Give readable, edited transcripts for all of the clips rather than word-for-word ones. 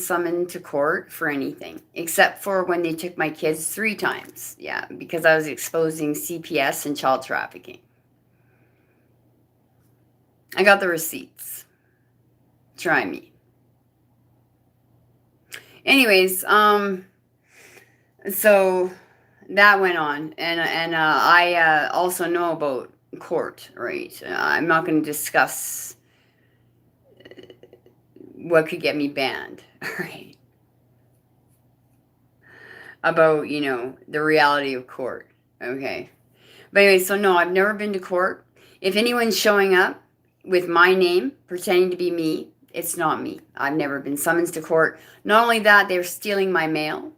summoned to court for anything, except for when they took my kids 3 times. Yeah, because I was exposing CPS and child trafficking. I got the receipts. Try me. Anyways, so that went on, and I also know about court, right? I'm not going to discuss what could get me banned, right? About, the reality of court, okay? But anyway, so no, I've never been to court. If anyone's showing up with my name, pretending to be me, it's not me. I've never been summoned to court. Not only that, they're stealing my mail.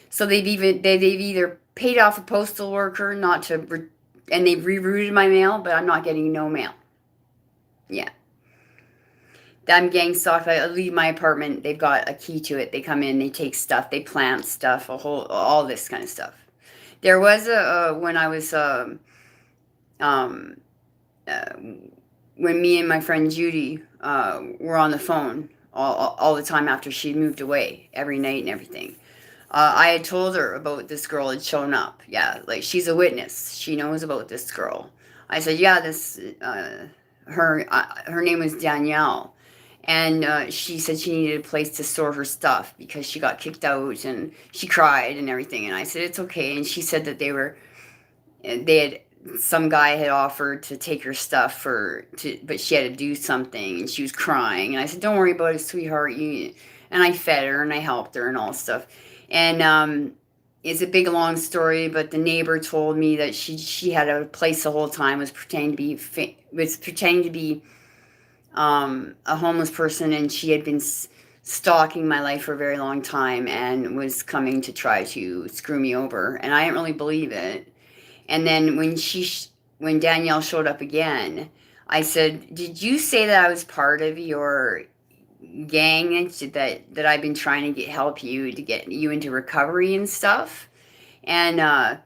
So they've either paid off a postal worker not to, and they've rerouted my mail, but I'm not getting no mail. Yeah. I'm gang stalked. I leave my apartment. They've got a key to it. They come in, they take stuff, they plant stuff, all this kind of stuff. There was when I was, when me and my friend Judy were on the phone all the time after she'd moved away, every night and everything. I had told her about this girl had shown up. Yeah, like she's a witness. She knows about this girl. I said, yeah, her name was Danielle. And she said she needed a place to store her stuff because she got kicked out and she cried and everything. And I said, it's okay. And she said that some guy had offered to take her stuff but she had to do something and she was crying. And I said, don't worry about it, sweetheart. And I fed her and I helped her and all stuff. And it's a big long story, but the neighbor told me that she had a place the whole time, was pretending to be a homeless person, and she had been stalking my life for a very long time and was coming to try to screw me over. And I didn't really believe it. And then when Danielle showed up again, I said, did you say that I was part of your gang that I've been trying to help you to get you into recovery and stuff? And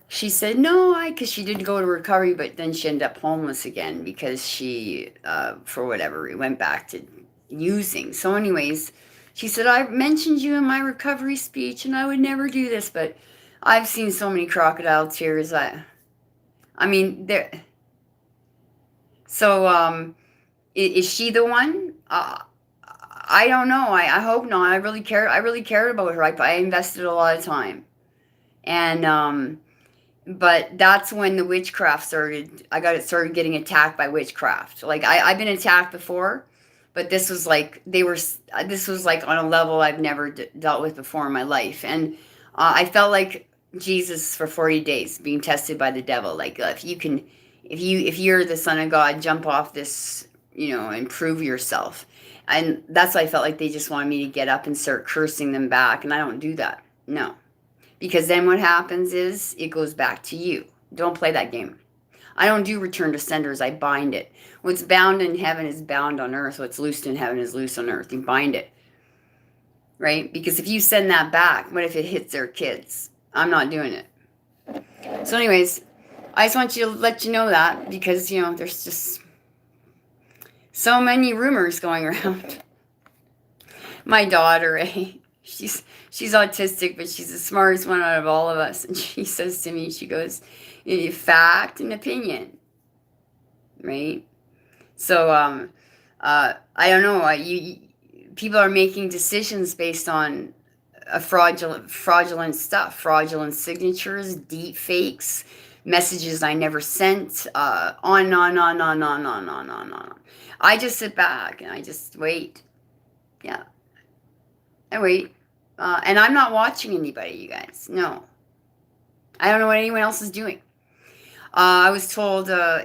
she said, no, because she did go to recovery, but then she ended up homeless again because she, for whatever, went back to using. So anyways, she said, I mentioned you in my recovery speech and I would never do this, but I've seen so many crocodile tears. I mean, there. So, is she the one? I don't know. I hope not. I really cared about her. I invested a lot of time. And, but that's when the witchcraft started. Started getting attacked by witchcraft. Like I've been attacked before, but this was like this was like on a level I've never dealt with before in my life. And I felt like Jesus for 40 days being tested by the devil. Like if you're the son of God, jump off this, and prove yourself. And that's why I felt like they just wanted me to get up and start cursing them back. And I don't do that. No. Because then what happens is it goes back to you. Don't play that game. I don't do return to senders. I bind it. What's bound in heaven is bound on earth. What's loosed in heaven is loose on earth. You bind it. Right? Because if you send that back, what if it hits their kids? I'm not doing it. So anyways, I just want you to let you know that because, there's just so many rumors going around. My daughter, she's autistic, but she's the smartest one out of all of us. And she says to me, she goes, fact and opinion, right? So I don't know. People are making decisions based on fraudulent stuff, fraudulent signatures, deep fakes, messages I never sent, on and on, on, on, on, on, on, on, on. I just sit back and I just wait. Yeah. I wait. And I'm not watching anybody, you guys. No. I don't know what anyone else is doing. I was told about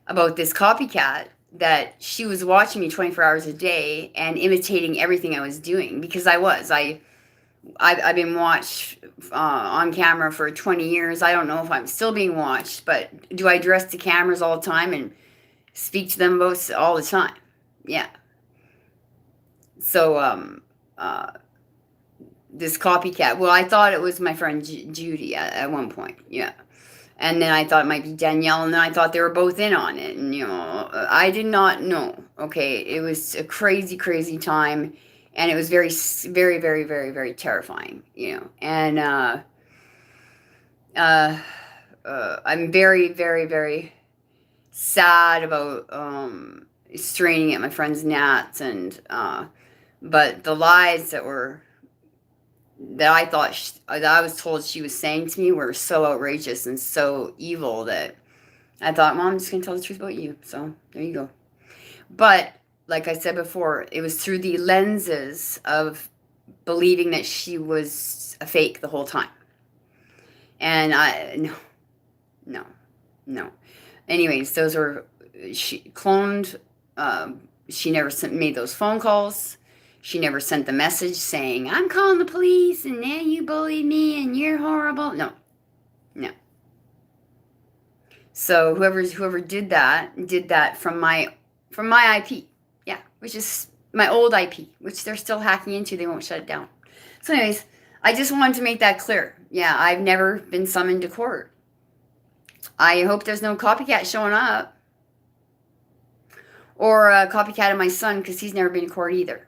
this copycat that she was watching me 24 hours a day and imitating everything I was doing because I was. I've been watched on camera for 20 years. I don't know if I'm still being watched, but do I address the cameras all the time and speak to them both all the time? Yeah. So, this copycat, well, I thought it was my friend Judy at one point, yeah. And then I thought it might be Danielle, and then I thought they were both in on it. And, I did not know. Okay, it was a crazy, crazy time, and it was very, very, very, very, very terrifying, And I'm very, very, very sad about straining at my friend's gnats, and but the lies that I thought that I was told she was saying to me were so outrageous and so evil that I thought, well, I'm just gonna tell the truth about you. So there you go. But like I said before, it was through the lenses of believing that she was a fake the whole time. And no. Anyways, those were she cloned. She never made those phone calls. She never sent the message saying, I'm calling the police and now you bullied me and you're horrible. No. So whoever did that from my IP. Yeah, which is my old IP, which they're still hacking into. They won't shut it down. So anyways, I just wanted to make that clear. Yeah, I've never been summoned to court. I hope there's no copycat showing up. Or a copycat of my son, because he's never been to court either.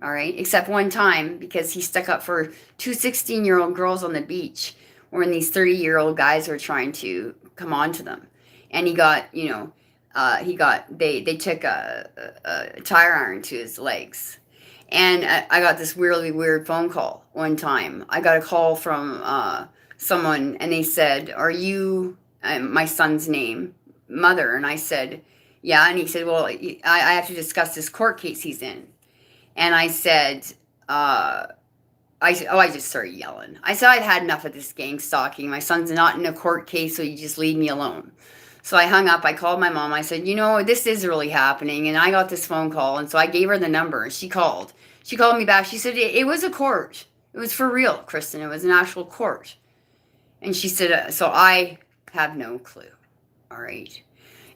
All right? Except one time, because he stuck up for two 16-year-old girls on the beach when these 30-year-old guys were trying to come on to them. And he got, they took a tire iron to his legs. And I got this really weird phone call one time. I got a call from someone, and they said, are you, my son's name, mother? And I said, yeah. And he said, well, I have to discuss this court case he's in. And I said, I just started yelling. I said, I've had enough of this gang stalking. My son's not in a court case, so you just leave me alone. So I hung up. I called my mom. I said, this is really happening. And I got this phone call. And so I gave her the number, and she called. She called me back. She said, it was a court. It was for real, Kristin. It was an actual court. And she said, so I have no clue. All right.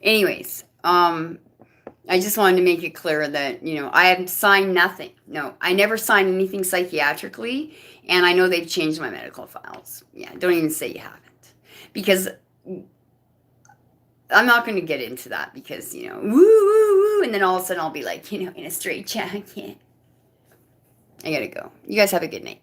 Anyways, I just wanted to make it clear that, I have signed nothing. No, I never signed anything psychiatrically, and I know they've changed my medical files. Yeah, don't even say you haven't. Because I'm not going to get into that because, woo, woo, woo, and then all of a sudden I'll be like, in a straight jacket. I gotta go. You guys have a good night.